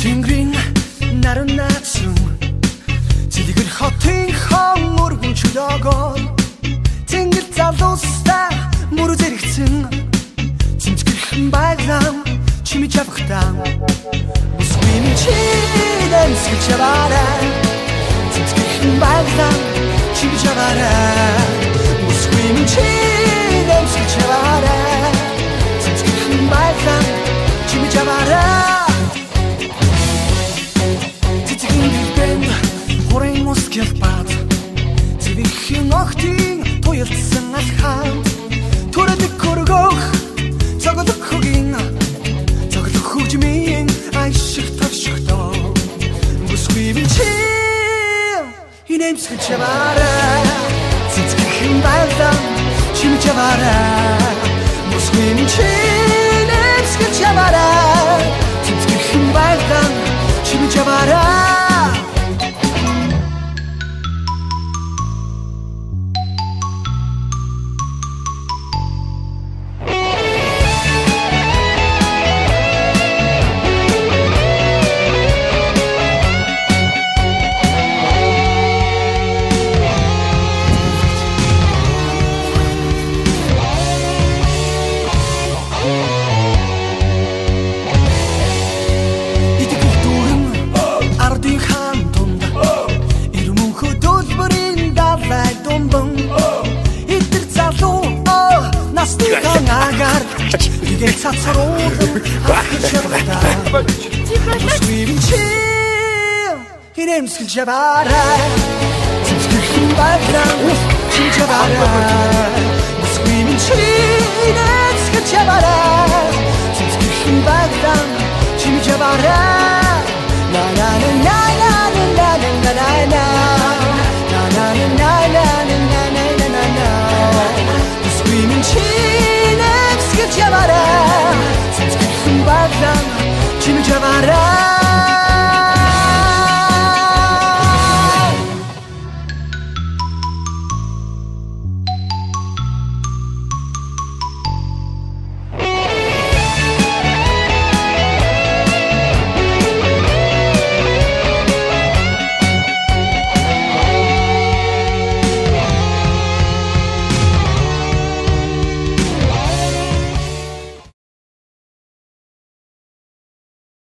Тэнгэрийн наран наацсан Цэлгэр хотын хоморгон чөлөөгөө Тэнгэр залуустай мөр зэрэгцэн Цэмцгэрхэн байлаа чимэж авахтаа Бүсгүй минь чи дэмсгэж яваарай Цэмцгэрхэн байлаа чимэж аваарай Бүсгүй минь чи дэмсгэж яваарай Цэмцгэрхэн байлаа чимэж аваарай Москелбад Цэвэрхэн охтын туялдсан алхаанд Түрэдэг хөргөх цогдох хөгийн Цогдох хөгжмийн айшиг тавшигтоо Бүсгүй минь чи инэмсгэж яваарай Цэцгэрхэн байлаа чимж яваарай Бүсгүй минь чи инэмсгэж яваарай Цэцгэрхэн байлаа чимж яваарай Игээр цацруудан ахиж явахдаа Бүсгүй минь чи инэмсгэж яваарай Цэмцгэрхэн байлаа чимж яваарай